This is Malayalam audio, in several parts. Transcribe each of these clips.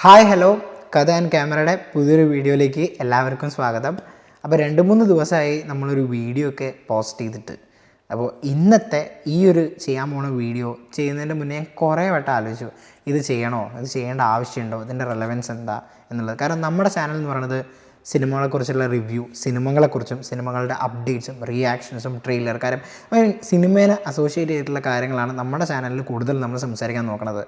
ഹായ് ഹലോ കഥ ആൻഡ് ക്യാമറയുടെ പുതിയൊരു വീഡിയോയിലേക്ക് എല്ലാവർക്കും സ്വാഗതം. അപ്പോൾ 2-3 ദിവസമായി നമ്മളൊരു വീഡിയോ ഒക്കെ പോസ്റ്റ് ചെയ്തിട്ട്. അപ്പോൾ ഇന്നത്തെ ഈ ഒരു ചെയ്യാൻ പോണ വീഡിയോ ചെയ്യുന്നതിൻ്റെ മുന്നേ ഞാൻ കുറേ വട്ടം ആലോചിച്ചു, ഇത് ചെയ്യണോ, ഇത് ചെയ്യേണ്ട ആവശ്യമുണ്ടോ, ഇതിൻ്റെ റെലവൻസ് എന്താ എന്നുള്ളത്. കാരണം നമ്മുടെ ചാനൽ എന്ന് പറയുന്നത് സിനിമകളെക്കുറിച്ചുള്ള റിവ്യൂ, സിനിമകളെക്കുറിച്ചും സിനിമകളുടെ അപ്ഡേറ്റ്സും റിയാക്ഷൻസും ട്രെയിലർ, കാരണം സിനിമേനെ അസോസിയേറ്റ് ചെയ്തിട്ടുള്ള കാര്യങ്ങളാണ് നമ്മുടെ ചാനലിൽ കൂടുതൽ നമ്മൾ സംസാരിക്കാൻ നോക്കുന്നത്.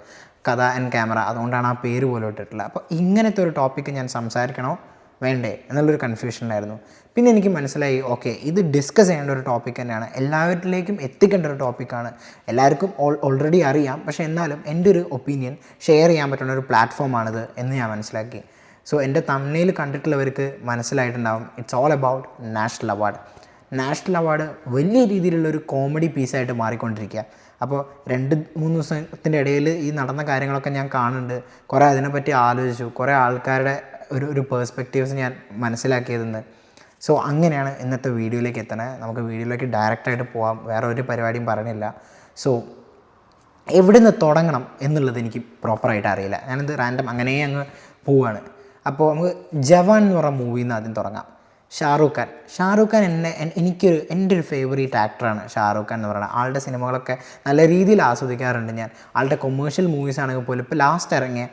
കഥ ആൻഡ് ക്യാമറ, അതുകൊണ്ടാണ് ആ പേര് പോലും ഇട്ടിട്ടുള്ളത്. അപ്പോൾ ഇങ്ങനത്തെ ഒരു ടോപ്പിക്ക് ഞാൻ സംസാരിക്കണോ വേണ്ടേ എന്നുള്ളൊരു കൺഫ്യൂഷനായിരുന്നു. പിന്നെ എനിക്ക് മനസ്സിലായി, ഓക്കെ, ഇത് ഡിസ്കസ് ചെയ്യേണ്ട ഒരു ടോപ്പിക് തന്നെയാണ്, എല്ലാവരിലേക്കും എത്തിക്കേണ്ട ഒരു ടോപ്പിക്കാണ്. എല്ലാവർക്കും ഓൾറെഡി അറിയാം, പക്ഷേ എന്നാലും എൻ്റെ ഒരു ഒപ്പീനിയൻ ഷെയർ ചെയ്യാൻ പറ്റുന്ന ഒരു പ്ലാറ്റ്ഫോമാണിത് എന്ന് ഞാൻ മനസ്സിലാക്കി. സോ എൻ്റെ തമ്മിൽ കണ്ടിട്ടുള്ളവർക്ക് മനസ്സിലായിട്ടുണ്ടാവും, it's all about national award. National award വലിയ രീതിയിലുള്ളൊരു കോമഡി പീസായിട്ട് മാറിക്കൊണ്ടിരിക്കുക. അപ്പോൾ 2-3 ദിവസത്തിൻ്റെ ഇടയിൽ ഈ നടന്ന കാര്യങ്ങളൊക്കെ ഞാൻ കാണുന്നുണ്ട്, കുറേ അതിനെപ്പറ്റി ആലോചിച്ചു, കുറേ ആൾക്കാരുടെ ഒരു പേഴ്സ്പെക്റ്റീവ്സ് ഞാൻ മനസ്സിലാക്കിയതെന്ന്. സോ അങ്ങനെയാണ് ഇന്നത്തെ വീഡിയോയിലേക്ക് എത്തണേ. നമുക്ക് വീഡിയോയിലേക്ക് ഡയറക്റ്റായിട്ട് പോകാം, വേറെ ഒരു പരിപാടിയും പറയണില്ല. സോ എവിടെ നിന്ന് തുടങ്ങണം എന്നുള്ളത് എനിക്ക് പ്രോപ്പറായിട്ട് അറിയില്ല, ഞാനിത് റാൻഡം അങ്ങനെ അങ്ങ് പോവുകയാണ്. അപ്പോൾ നമുക്ക് ജവാൻ എന്ന് പറഞ്ഞ മൂവിയിൽ നിന്ന് ആദ്യം തുടങ്ങാം. ഷാറൂഖ് ഖാൻ എൻ്റെ ഒരു ഫേവറേറ്റ് ആക്ടറാണ് ഷാറൂഖ് ഖാൻ എന്ന് പറയുന്നത്. ആളുടെ സിനിമകളൊക്കെ നല്ല രീതിയിൽ ആസ്വദിക്കാറുണ്ട് ഞാൻ. ആളുടെ കൊമേഴ്ഷ്യൽ മൂവീസ് ആണെങ്കിൽ പോലും ഇപ്പോൾ ലാസ്റ്റ് ഇറങ്ങിയ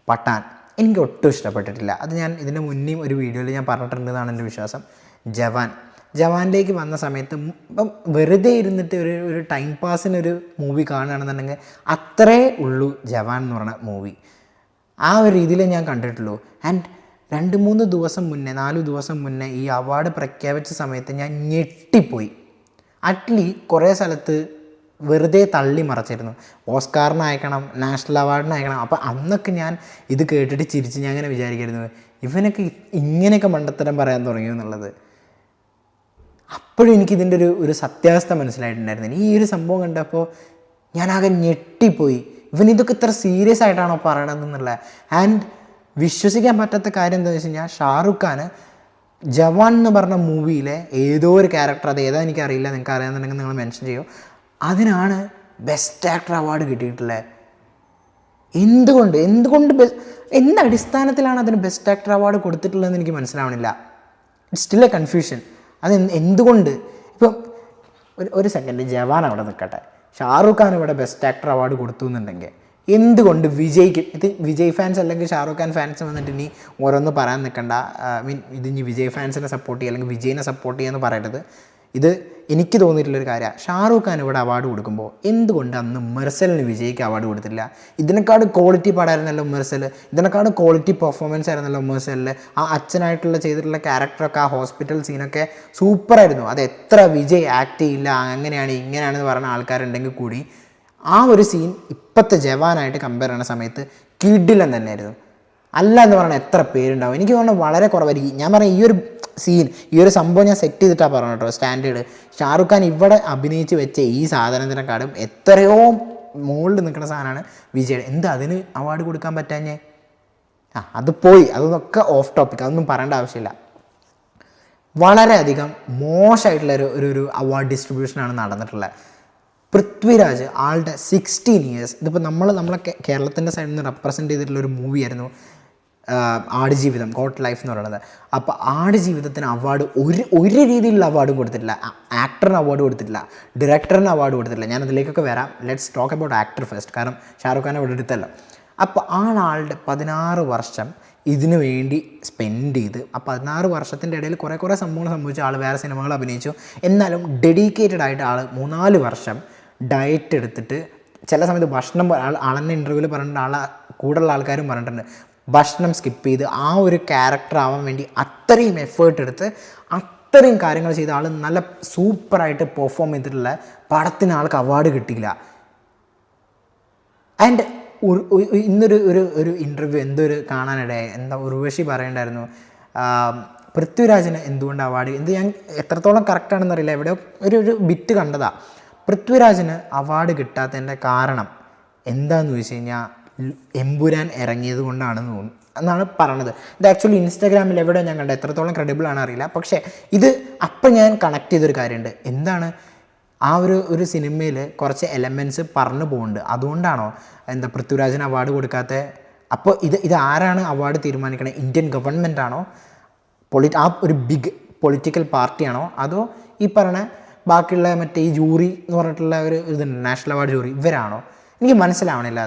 പഠാൻ എനിക്ക് ഒട്ടും ഇഷ്ടപ്പെട്ടിട്ടില്ല. അത് ഞാൻ ഇതിൻ്റെ മുന്നേയും ഒരു വീഡിയോയിൽ ഞാൻ പറഞ്ഞിട്ടുണ്ടെന്നാണ് എൻ്റെ വിശ്വാസം. ജവാനിലേക്ക് വന്ന സമയത്ത് ഇപ്പം വെറുതെ ഇരുന്നിട്ട് ഒരു ടൈം പാസിനൊരു മൂവി കാണുകയാണെന്നുണ്ടെങ്കിൽ അത്രേ ഉള്ളൂ ജവാൻ എന്ന് പറയുന്ന മൂവി. ആ ഒരു രീതിയിലേ ഞാൻ കണ്ടിട്ടുള്ളൂ. ആൻഡ് 2-3 ദിവസം മുന്നേ, 4 ദിവസം മുന്നേ ഈ അവാർഡ് പ്രഖ്യാപിച്ച സമയത്ത് ഞാൻ ഞെട്ടിപ്പോയി. കുറേ സ്ഥലത്ത് വെറുതെ തള്ളി മറച്ചിരുന്നു, ഓസ്കാറിന് അയക്കണം, നാഷണൽ അവാർഡിന് അയക്കണം. അപ്പോൾ അന്നൊക്കെ ഞാൻ ഇത് കേട്ടിട്ട് ചിരിച്ച് ഞാൻ അങ്ങനെ വിചാരിക്കരുന്നു, ഇവനൊക്കെ ഇങ്ങനെയൊക്കെ മണ്ടത്തരം പറയാൻ തുടങ്ങി എന്നുള്ളത്. അപ്പോഴും എനിക്കിതിൻ്റെ ഒരു സത്യാവസ്ഥ മനസ്സിലായിട്ടുണ്ടായിരുന്നു. ഈ ഒരു സംഭവം കണ്ടപ്പോൾ ഞാനാകെ ഞെട്ടിപ്പോയി, ഇതൊക്കെ ഇത്ര സീരിയസ് ആയിട്ടാണോ പറയണതെന്നുള്ള. ആൻഡ് വിശ്വസിക്കാൻ പറ്റാത്ത കാര്യം എന്താണെന്ന് വെച്ച് കഴിഞ്ഞാൽ, ഷാറൂഖ് ഖാൻ ജവാൻ എന്ന് പറഞ്ഞ മൂവിയിലെ ഏതോ ഒരു ക്യാരക്ടർ, അത് ഏതാ എനിക്കറിയില്ല, നിങ്ങൾക്ക് അറിയാമെന്നുണ്ടെങ്കിൽ നിങ്ങൾ മെൻഷൻ ചെയ്യൂ, അതിനാണ് ബെസ്റ്റ് ആക്ടർ അവാർഡ് കിട്ടിയിട്ടുള്ളത്. എന്തുകൊണ്ട് എന്ത് അടിസ്ഥാനത്തിലാണ് അതിന് ബെസ്റ്റ് ആക്ടർ അവാർഡ് കൊടുത്തിട്ടുള്ളതെന്ന് എനിക്ക് മനസ്സിലാവണില്ല. It's still a confusion. അത് എന്തുകൊണ്ട്? ഇപ്പം ഒരു സെക്കൻഡ്, ജവാൻ അവിടെ നിൽക്കട്ടെ, ഷാറൂഖ് ഖാൻ ഇവിടെ ബെസ്റ്റ് ആക്ടർ അവാർഡ് കൊടുത്തു എന്നുണ്ടെങ്കിൽ എന്തുകൊണ്ട് വിജയ്ക്ക്, ഇത് വിജയ് ഫാൻസ് അല്ലെങ്കിൽ ഷാറൂഖ് ഖാൻ ഫാൻസ് വന്നിട്ട് ഇനി ഓരോന്ന് പറയാൻ നിൽക്കണ്ട, ഇത് ഇനി വിജയ് ഫാൻസിനെ സപ്പോർട്ട് ചെയ്യുക അല്ലെങ്കിൽ വിജയിനെ സപ്പോർട്ട് ചെയ്യുക പറയരുത്. ഇത് എനിക്ക് തോന്നിയിട്ടുള്ളൊരു കാര്യമാണ്. ഷാറൂഖ് ഖാൻ ഇവിടെ അവാർഡ് കൊടുക്കുമ്പോൾ എന്തുകൊണ്ട് അന്ന് മെർസലിന് വിജയ്ക്ക് അവാർഡ് കൊടുത്തില്ല? ഇതിനെക്കാട് ക്വാളിറ്റി പടമായിരുന്നല്ലോ മെർസൽ, ഇതിനെക്കാട് ക്വാളിറ്റി പെർഫോമൻസ് ആയിരുന്നല്ലോ മെർസലിൽ. ആ അച്ഛനായിട്ടുള്ള ചെയ്തിട്ടുള്ള ക്യാരക്ടറൊക്കെ, ആ ഹോസ്പിറ്റൽ സീനൊക്കെ സൂപ്പറായിരുന്നു. അത് എത്ര വിജയ് ആക്ട് ചെയ്യില്ല, അങ്ങനെയാണ് ഇങ്ങനെയാണെന്ന് പറയുന്ന ആൾക്കാരുണ്ടെങ്കിൽ കൂടി ആ ഒരു സീൻ ഇപ്പോഴത്തെ ജവാനായിട്ട് കമ്പയർ ചെയ്യുന്ന സമയത്ത് കിടിലൻ തന്നെയായിരുന്നു. അല്ല എന്ന് പറഞ്ഞാൽ എത്ര പേരുണ്ടാവും? എനിക്ക് തോന്നുന്നു വളരെ കുറവായിരിക്കും. ഞാൻ പറഞ്ഞ ഈ ഒരു സീൻ, ഈ ഒരു സംഭവം ഞാൻ സെറ്റ് ചെയ്തിട്ടാണ് പറഞ്ഞു കേട്ടോ, സ്റ്റാൻഡേർഡ്. ഷാറൂഖ് ഖാൻ ഇവിടെ അഭിനയിച്ച് വെച്ച ഈ സാധനത്തിനെക്കാളും എത്രയോ മുകളിൽ നിൽക്കുന്ന സാധനമാണ് വിജയുടെ. എന്താ അതിന് അവാർഡ് കൊടുക്കാൻ പറ്റാഞ്ഞേ? അത് പോയി, അതൊക്കെ ഓഫ് ടോപ്പിക്, അതൊന്നും പറയേണ്ട ആവശ്യമില്ല. വളരെയധികം മോശമായിട്ടുള്ള ഒരു അവാർഡ് ഡിസ്ട്രിബ്യൂഷനാണ് നടന്നിട്ടുള്ളത്. പൃഥ്വിരാജ് ആളുടെ 16 years, ഇതിപ്പോൾ നമ്മളെ കേരളത്തിൻ്റെ സൈഡിൽ നിന്ന് റെപ്രസെൻറ്റ് ചെയ്തിട്ടുള്ള ഒരു മൂവിയായിരുന്നു ആടുജീവിതം, ഗോട്ട് ലൈഫ് എന്ന് പറയുന്നത്. അപ്പോൾ ആടുജീവിതത്തിന് അവാർഡ് ഒരു രീതിയിലുള്ള അവാർഡും കൊടുത്തിട്ടില്ല. ആക്ടറിന് അവാർഡ് കൊടുത്തിട്ടില്ല, ഡയറക്ടറിന് അവാർഡ് കൊടുത്തിട്ടില്ല. ഞാൻ അതിലേക്കൊക്കെ വരാം. Let's talk about actor first, കാരണം ഷാറൂഖ് ഖാനെ ഇവിടെ എടുത്തല്ലോ. അപ്പോൾ ആളുടെ 16 വർഷം ഇതിനു വേണ്ടി സ്പെൻഡ് ചെയ്ത്, ആ 16 വർഷത്തിൻ്റെ ഇടയിൽ കുറേ സംഭവങ്ങൾ സംഭവിച്ചു. ആൾ വേറെ സിനിമകൾ അഭിനയിച്ചു. എന്നാലും ഡെഡിക്കേറ്റഡ് ആയിട്ട് ആൾ 3-4 വർഷം ഡയറ്റ് എടുത്തിട്ട്, ചില സമയത്ത് ഭക്ഷണം, ആളെന്നെ ഇൻ്റർവ്യൂവിൽ പറഞ്ഞിട്ടുണ്ട്, ആളെ കൂടെയുള്ള ആൾക്കാരും പറഞ്ഞിട്ടുണ്ട്, ഭക്ഷണം സ്കിപ്പ് ചെയ്ത് ആ ഒരു ക്യാരക്ടർ ആവാൻ വേണ്ടി അത്രയും എഫേർട്ട് എടുത്ത് അത്രയും കാര്യങ്ങൾ ചെയ്ത ആൾ നല്ല സൂപ്പറായിട്ട് പെർഫോം ചെയ്തിട്ടുള്ള പടത്തിന് ആൾക്ക് അവാർഡ് കിട്ടിയില്ല. ആൻഡ് ഇന്നൊരു ഇൻ്റർവ്യൂ കാണാനിടയായി, ഉർവശി പറയണ്ടായിരുന്നു, പൃഥ്വിരാജിന് എന്തുകൊണ്ട് അവാർഡ്, ഞാൻ എത്രത്തോളം കറക്റ്റാണെന്നറിയില്ല, എവിടെയോ ഒരു ബിറ്റ് കണ്ടതാണ്. പൃഥ്വിരാജിന് അവാർഡ് കിട്ടാത്തതിൻ്റെ കാരണം എന്താണെന്ന് ചോദിച്ചു കഴിഞ്ഞാൽ, എമ്പുരാൻ ഇറങ്ങിയത് കൊണ്ടാണെന്ന് തോന്നുന്നു എന്നാണ് പറയണത്. ഇത് ആക്ച്വലി ഇൻസ്റ്റാഗ്രാമിൽ എവിടെ ഞാൻ കണ്ടത്, എത്രത്തോളം ക്രെഡിബിൾ ആണ് അറിയില്ല. പക്ഷേ ഇത് അപ്പം ഞാൻ കണക്ട് ചെയ്തൊരു കാര്യമുണ്ട്. എന്താണ്, ആ ഒരു സിനിമയിൽ കുറച്ച് എലമെൻറ്റ്സ് പറഞ്ഞു പോകുന്നുണ്ട്. അതുകൊണ്ടാണോ പൃഥ്വിരാജിന് അവാർഡ് കൊടുക്കാത്ത അപ്പോൾ ഇത് ആരാണ് അവാർഡ് തീരുമാനിക്കണത്? ഇന്ത്യൻ ഗവൺമെൻറ് ആണോ, ആ ഒരു ബിഗ് പൊളിറ്റിക്കൽ പാർട്ടിയാണോ, അതോ ഈ പറഞ്ഞ ബാക്കിയുള്ള മറ്റേ ഈ ജൂറി എന്ന് പറഞ്ഞിട്ടുള്ള ഒരു ഇതുണ്ട്, നാഷണൽ അവാർഡ് ജൂറി, ഇവരാണോ? എനിക്ക് മനസ്സിലാവണില്ല.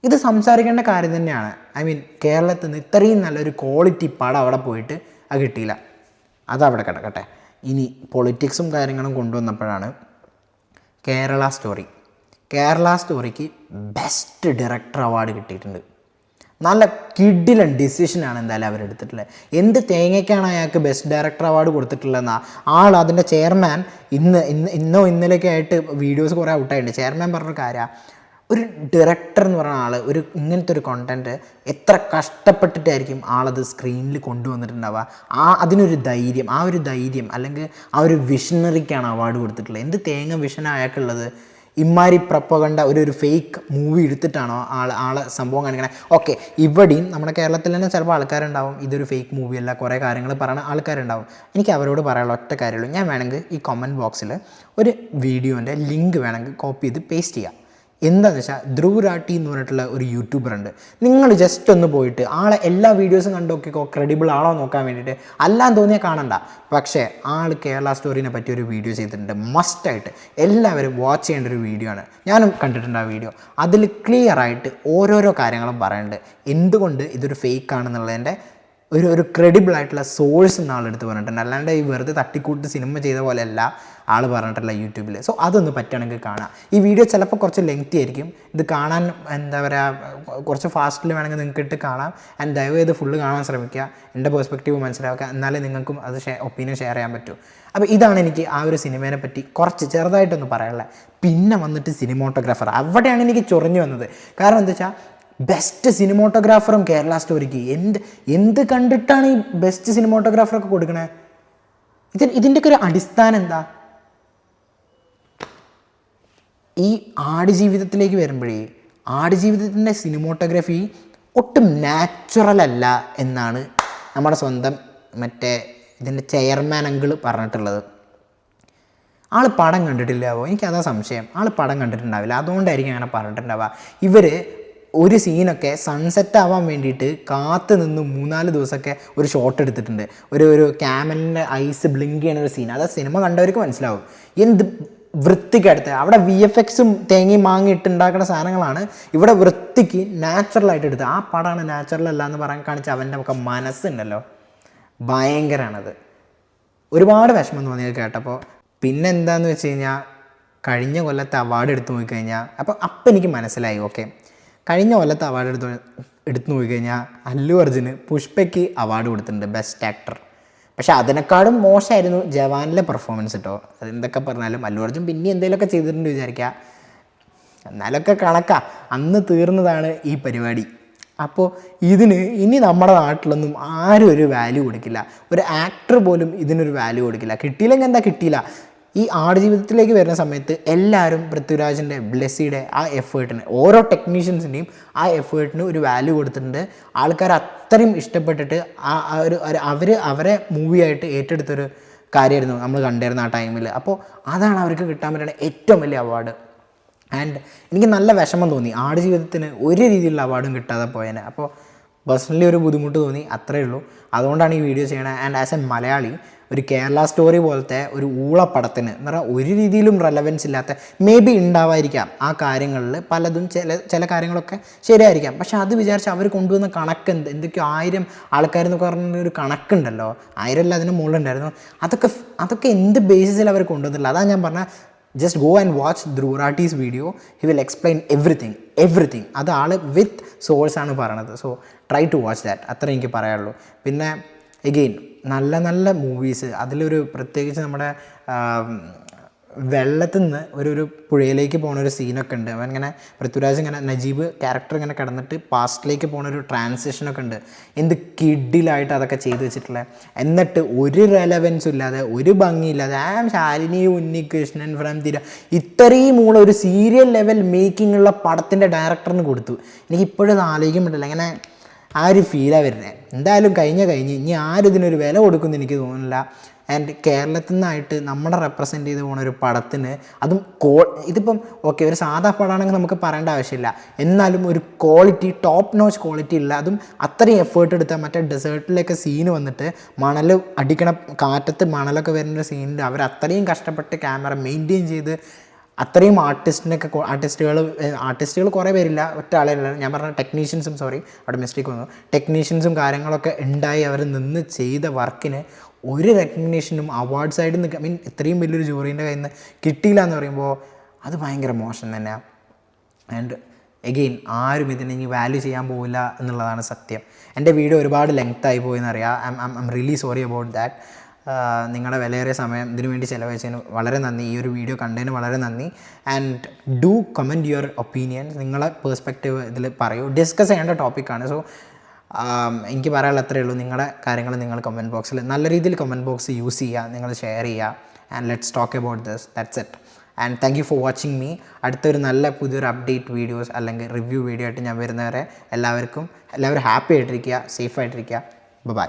ഇത് സംസാരിക്കേണ്ട കാര്യം തന്നെയാണ്. ഐ മീൻ കേരളത്തിൽ നിന്ന് ഇത്രയും നല്ലൊരു ക്വാളിറ്റി പടം അവിടെ പോയിട്ട് അത് കിട്ടിയില്ല. അതവിടെ കിടക്കട്ടെ. ഇനി പൊളിറ്റിക്സും കാര്യങ്ങളും കൊണ്ടുവന്നപ്പോഴാണ് കേരള സ്റ്റോറിക്ക് ബെസ്റ്റ് ഡയറക്ടർ അവാർഡ് കിട്ടിയിട്ടുണ്ട്. നല്ല കിഡിലൻ ഡിസിഷനാണ് എന്തായാലും അവരെടുത്തിട്ടുള്ളത്. എന്ത് തേങ്ങയ്ക്കാണ് അയാൾക്ക് ബെസ്റ്റ് ഡയറക്ടർ അവാർഡ് കൊടുത്തിട്ടുള്ളതെന്നാ അതിൻ്റെ ചെയർമാൻ ഇന്നലെയൊക്കെ ആയിട്ട് വീഡിയോസ് കുറേ ഔട്ടായിട്ടുണ്ട്. ചെയർമാൻ പറഞ്ഞ കാര്യം, ഒരു ഡയറക്ടർ എന്ന് പറയുന്ന ആൾ ഒരു ഇങ്ങനത്തെ ഒരു കോണ്ടൻറ്റ് എത്ര കഷ്ടപ്പെട്ടിട്ടായിരിക്കും ആളത് സ്ക്രീനിൽ കൊണ്ടുവന്നിട്ടുണ്ടാവുക. അതിനൊരു ധൈര്യം, ആ ഒരു ധൈര്യം അല്ലെങ്കിൽ ആ ഒരു വിഷണറിക്കാണ് അവാർഡ് കൊടുത്തിട്ടുള്ളത്. എന്ത് തേങ്ങ വിഷൻ അയാൾക്കുള്ളത്? ഇമ്മാരി പ്രൊപ്പഗണ്ട ഒരു ഫേക്ക് മൂവി എടുത്തിട്ടാണോ ആളെ സംഭവം കാണിക്കണേ? ഓക്കെ, ഇവിടെയും നമ്മുടെ കേരളത്തിൽ തന്നെ ചിലപ്പോൾ ആൾക്കാരുണ്ടാവും ഇതൊരു ഫേക്ക് മൂവിയല്ല, കുറേ കാര്യങ്ങൾ പറയുന്ന ആൾക്കാരുണ്ടാവും. എനിക്ക് അവരോട് പറയാനുള്ള ഒറ്റ കാര്യമുള്ളൂ, ഞാൻ വേണമെങ്കിൽ ഈ കമൻറ്റ് ബോക്സിൽ ഒരു വീഡിയോൻ്റെ ലിങ്ക് വേണമെങ്കിൽ കോപ്പി ചെയ്ത് പേസ്റ്റ് ചെയ്യാം. എന്താണെന്ന് വെച്ചാൽ ധ്രുവ് രാട്ടി എന്ന് പറഞ്ഞിട്ടുള്ള ഒരു യൂട്യൂബർ ഉണ്ട്. നിങ്ങൾ ജസ്റ്റ് ഒന്ന് പോയിട്ട് ആളെ എല്ലാ വീഡിയോസും കണ്ടു നോക്കിക്കോ, ക്രെഡിബിൾ ആണോ നോക്കാൻ വേണ്ടിയിട്ട്. അല്ലാന്ന് തോന്നിയാൽ കാണണ്ട. പക്ഷേ കേരള സ്റ്റോറിനെ പറ്റി ഒരു വീഡിയോ ചെയ്തിട്ടുണ്ട്. മസ്റ്റായിട്ട് എല്ലാവരും വാച്ച് ചെയ്യേണ്ട ഒരു വീഡിയോ ആണ്. ഞാനും കണ്ടിട്ടുണ്ട് ആ വീഡിയോ. അതിൽ ക്ലിയർ ആയിട്ട് ഓരോരോ കാര്യങ്ങളും പറയുന്നുണ്ട്, എന്തുകൊണ്ട് ഇതൊരു ഫേക്ക് ആണെന്നുള്ളതിൻ്റെ ഒരു ക്രെഡിബിൾ ആയിട്ടുള്ള സോഴ്സ് എന്ന ആളെടുത്ത് പറഞ്ഞിട്ടുണ്ട്. അല്ലാണ്ട് ഈ വെറുതെ തട്ടിക്കൂട്ട് സിനിമ ചെയ്ത പോലെയല്ല ആൾ പറഞ്ഞിട്ടുള്ള യൂട്യൂബിൽ. സോ അതൊന്ന് പറ്റുകയാണെങ്കിൽ കാണാം. ഈ വീഡിയോ ചിലപ്പോൾ കുറച്ച് ലെങ്തി ആയിരിക്കും. ഇത് കാണാൻ എന്താ പറയുക, കുറച്ച് ഫാസ്റ്റിൽ വേണമെങ്കിൽ നിങ്ങൾക്ക് ഇട്ട് കാണാം. ആൻഡ് ദയവേത് ഫുള്ള് കാണാൻ ശ്രമിക്കുക, എൻ്റെ പെർസ്പെക്റ്റീവ് മനസ്സിലാക്കുക, എന്നാലേ നിങ്ങൾക്കും അത് ഒപ്പീനിയൻ ഷെയർ ചെയ്യാൻ പറ്റൂ. അപ്പോൾ ഇതാണ് എനിക്ക് ആ ഒരു സിനിമേനെ പറ്റി കുറച്ച് ചെറുതായിട്ടൊന്ന് പറയാനുള്ളത്. പിന്നെ വന്നിട്ട് സിനിമോട്ടോഗ്രാഫർ, അവിടെയാണ് എനിക്ക് ചൊറിഞ്ഞു വന്നത്. കാരണം എന്താ വെച്ചാൽ ബെസ്റ്റ് സിനിമോട്ടോഗ്രാഫറും കേരള സ്റ്റോറിക്ക് എന്ത് കണ്ടിട്ടാണ് ഈ ബെസ്റ്റ് സിനിമോട്ടോഗ്രാഫറൊക്കെ കൊടുക്കണേ? ഇതിൻ്റെയൊക്കെ ഒരു അടിസ്ഥാനം എന്താ? ഈ ആടുജീവിതത്തിലേക്ക് വരുമ്പോഴേ ആടുജീവിതത്തിൻ്റെ സിനിമോട്ടോഗ്രാഫി ഒട്ടും നാച്ചുറൽ അല്ല എന്നാണ് നമ്മുടെ സ്വന്തം ഇതിൻ്റെ ചെയർമാൻ അങ്കിൾ പറഞ്ഞിട്ടുള്ളത്. ആൾ പടം കണ്ടിട്ടില്ലാവോ? എനിക്കതാ സംശയം. ആൾ പടം കണ്ടിട്ടുണ്ടാവില്ല, അതുകൊണ്ടായിരിക്കും അങ്ങനെ പറഞ്ഞിട്ടുണ്ടാവുക. ഇവർ ഒരു സീനൊക്കെ സൺസെറ്റ് ആവാൻ വേണ്ടിയിട്ട് കാത്ത് നിന്ന് 3-4 ദിവസമൊക്കെ ഒരു ഷോട്ട് എടുത്തിട്ടുണ്ട്. ഒരു ക്യാമലിൻ്റെ ഐസ് ബ്ലിങ്ക് ചെയ്യുന്ന ഒരു സീൻ. അത് സിനിമ കണ്ടവർക്ക് മനസ്സിലാവും. എന്ത് വൃത്തിക്കടുത്ത് അവിടെ VFXും തേങ്ങയും മാങ്ങിയിട്ടുണ്ടാക്കുന്ന സാധനങ്ങളാണ് ഇവിടെ വൃത്തിക്ക് നാച്ചുറലായിട്ട് എടുത്തത്. ആ പടമാണ് നാച്ചുറൽ അല്ല എന്ന് പറയാൻ കാണിച്ച അവൻ്റെ ഒക്കെ മനസ്സുണ്ടല്ലോ, ഭയങ്കരമാണത്. ഒരുപാട് വിഷമം തോന്നിയത് കേട്ടപ്പോൾ. പിന്നെ എന്താണെന്ന് വെച്ച് കഴിഞ്ഞാൽ കഴിഞ്ഞ കൊല്ലത്തെ അവാർഡ് എടുത്തു നോക്കിക്കഴിഞ്ഞാൽ അപ്പം എനിക്ക് മനസ്സിലായി, ഓക്കെ, കഴിഞ്ഞ കൊല്ലത്തെ അവാർഡ് എടുത്തു നോക്കിക്കഴിഞ്ഞാൽ അല്ലു അർജുന് പുഷ്പയ്ക്ക് അവാർഡ് കൊടുത്തിട്ടുണ്ട് ബെസ്റ്റ് ആക്ടർ. പക്ഷെ അതിനേക്കാളും മോശമായിരുന്നു ജവാനിലെ പെർഫോമൻസ് കേട്ടോ. അതെന്തൊക്കെ പറഞ്ഞാലും അല്ലു അർജുൻ പിന്നെ എന്തെങ്കിലുമൊക്കെ ചെയ്തിട്ടുണ്ട് വിചാരിക്കുക, എന്നാലൊക്കെ കണക്കാ. അന്ന് തീർന്നതാണ് ഈ പരിപാടി. അപ്പോൾ ഇനി നമ്മുടെ നാട്ടിലൊന്നും ആരും ഒരു വാല്യൂ കൊടുക്കില്ല. ഒരു ആക്ടർ പോലും ഇതിനൊരു വാല്യൂ കൊടുക്കില്ല. കിട്ടിയില്ലെങ്കിൽ എന്താ, കിട്ടിയില്ല. ഈ ആടുജീവിതത്തിലേക്ക് വരുന്ന സമയത്ത് എല്ലാവരും പൃഥ്വിരാജിൻ്റെ, ബ്ലെസ്സിയുടെ ആ എഫേർട്ടിന്, ഓരോ ടെക്നീഷ്യൻസിൻ്റെയും ആ എഫേർട്ടിന് ഒരു വാല്യൂ കൊടുത്തിട്ടുണ്ട്. ആൾക്കാർ അത്രയും ഇഷ്ടപ്പെട്ടിട്ട് അവരെ മൂവിയായിട്ട് ഏറ്റെടുത്തൊരു കാര്യമായിരുന്നു നമ്മൾ കണ്ടിരുന്ന ആ ടൈമിൽ. അപ്പോൾ അതാണ് അവർക്ക് കിട്ടാൻ പറ്റുന്ന ഏറ്റവും വലിയ അവാർഡ്. ആൻഡ് എനിക്ക് നല്ല വിഷമം തോന്നി ആടുജീവിതത്തിന് ഒരു രീതിയിലുള്ള അവാർഡും കിട്ടാതെ പോയേനെ. അപ്പോൾ പേഴ്സണലി ഒരു ബുദ്ധിമുട്ട് തോന്നി, അത്രയേ ഉള്ളൂ. അതുകൊണ്ടാണ് ഈ വീഡിയോ ചെയ്യണത്. ആൻഡ് ആസ് എ മലയാളി ഒരു കേരള സ്റ്റോറി പോലത്തെ ഒരു ഊളപ്പടത്തിന് എന്ന് പറഞ്ഞാൽ ഒരു രീതിയിലും റെലവൻസ് ഇല്ലാത്ത, മേ ബി ഉണ്ടാവായിരിക്കാം ആ കാര്യങ്ങളിൽ പലതും, ചില കാര്യങ്ങളൊക്കെ ശരിയായിരിക്കാം. പക്ഷെ അത് വിചാരിച്ച് അവർ കൊണ്ടുവന്ന കണക്ക് എന്തൊക്കെയോ 1000 ആൾക്കാരെന്നൊക്കെ പറഞ്ഞൊരു കണക്കുണ്ടല്ലോ, 1000 അല്ല അതിന് മുകളിലുണ്ടായിരുന്നു. അതൊക്കെ എന്ത് ബേസിസിൽ അവർ കൊണ്ടുവന്നില്ല. അതാണ് ഞാൻ പറഞ്ഞ, just go and watch Dhruv Rathee's video, he will explain everything. അത് ആൾ വിത്ത് സോഴ്സാണ് പറയണത്. So try to watch that, അത്ര എനിക്ക് പറയാനുള്ളൂ. പിന്നെ എഗെയിൻ നല്ല നല്ല മൂവീസ്, അതിലൊരു പ്രത്യേകിച്ച് നമ്മുടെ വെള്ളത്തിൽ നിന്ന് ഒരു പുഴയിലേക്ക് പോകുന്ന ഒരു സീനൊക്കെ ഉണ്ട്. അവൻ ഇങ്ങനെ പൃഥ്വിരാജ് ഇങ്ങനെ നജീബ് ക്യാരക്ടർ ഇങ്ങനെ കിടന്നിട്ട് പാസ്റ്റിലേക്ക് പോകുന്ന ഒരു ട്രാൻസിഷനൊക്കെ ഉണ്ട്. എന്ത് കിഡിലായിട്ട് അതൊക്കെ ചെയ്ത് വെച്ചിട്ടുള്ളത്. എന്നിട്ട് ഒരു റെലവൻസും ഇല്ലാതെ, ഒരു ഭംഗിയില്ലാതെ, ശാലിനി ഉണ്ണികൃഷ്ണൻ ഫ്രം തിര ഇത്രയും ഒരു സീരിയൽ ലെവൽ മേക്കിംഗ് ഉള്ള പടത്തിൻ്റെ ഡയറക്ടറിന് കൊടുത്തു. എനിക്കിപ്പോഴും ആലോചിക്കാൻ പറ്റില്ല, ഇങ്ങനെ ആ ഒരു ഫീലാണ് വരുന്നത്. എന്തായാലും കഴിഞ്ഞ് ഇനി ആരും ഇതിനൊരു വില കൊടുക്കുമെന്ന് എനിക്ക് തോന്നുന്നില്ല. ആൻഡ് കേരളത്തിൽ നിന്നായിട്ട് നമ്മളെ റെപ്രസെൻറ്റ് ചെയ്ത് പോകുന്ന ഒരു പടത്തിന് അതും ഇതിപ്പം ഓക്കെ ഒരു സാധാ പടമാണെങ്കിൽ നമുക്ക് പറയേണ്ട ആവശ്യമില്ല, എന്നാലും ഒരു ക്വാളിറ്റി ടോപ്പ് നോച്ച് ക്വാളിറ്റി ഇല്ല, അതും അത്രയും എഫേർട്ട് എടുത്താൽ മറ്റേ ഡെസേർട്ടിലേക്ക് സീന് വന്നിട്ട് മണൽ അടിക്കണ കാറ്റത്ത് മണലൊക്കെ വരുന്ന സീനിൽ അവർ അത്രയും കഷ്ടപ്പെട്ട് ക്യാമറ മെയിൻറ്റെയിൻ ചെയ്ത് അത്രയും ആർട്ടിസ്റ്റുകൾ കുറേ പേരില്ല, ഒറ്റ ആളല്ല, ഞാൻ പറഞ്ഞ ടെക്നീഷ്യൻസും, സോറി അവിടെ മിസ്റ്റേക്ക് വന്നു, ടെക്നീഷ്യൻസും കാര്യങ്ങളൊക്കെ ഉണ്ടായി അവർ നിന്ന് ചെയ്ത വർക്കിന് ഒരു റെക്കഗ്നീഷനും അവാർഡ് സൈഡിൽ നിന്ന് മീൻ ഇത്രയും വലിയൊരു ജൂറീൻ്റെ കയ്യിൽ നിന്ന് കിട്ടിയില്ല എന്ന് പറയുമ്പോൾ അത് ഭയങ്കര മോശം തന്നെയാണ്. ആൻഡ് എഗെയിൻ ആരും ഇതിനെ ഇനി വാല്യൂ ചെയ്യാൻ പോവില്ല എന്നുള്ളതാണ് സത്യം. എൻ്റെ വീഡിയോ ഒരുപാട് ലെങ്ത്തായി പോയെന്നറിയാം. I'm really sorry about that. നിങ്ങളുടെ വിലയേറിയ സമയം ഇതിനു വേണ്ടി ചിലവഴിച്ചതിന് വളരെ നന്ദി, ഈ ഒരു വീഡിയോ കണ്ടതിന് വളരെ നന്ദി. And do comment your opinion, നിങ്ങളെ പേഴ്സ്പെക്റ്റീവ് ഇതിൽ പറയൂ. ഡിസ്കസ് ചെയ്യേണ്ട ടോപ്പിക്കാണ്. സോ എനിക്ക് പറയാനുള്ള അത്രയേ ഉള്ളൂ. നിങ്ങളുടെ കാര്യങ്ങൾ നിങ്ങൾ കമൻറ്റ് ബോക്സിൽ നല്ല രീതിയിൽ കമൻറ്റ് ബോക്സ് യൂസ് ചെയ്യുക, നിങ്ങൾ ഷെയർ ചെയ്യുക. And let's talk about this, that's it. And thank you for watching me. അടുത്തൊരു നല്ല പുതിയൊരു അപ്ഡേറ്റ് വീഡിയോസ് അല്ലെങ്കിൽ റിവ്യൂ വീഡിയോ ആയിട്ട് ഞാൻ വരുന്നവരെ എല്ലാവരും ഹാപ്പി ആയിട്ടിരിക്കുക, സേഫ് ആയിട്ടിരിക്കുക. ബൈ.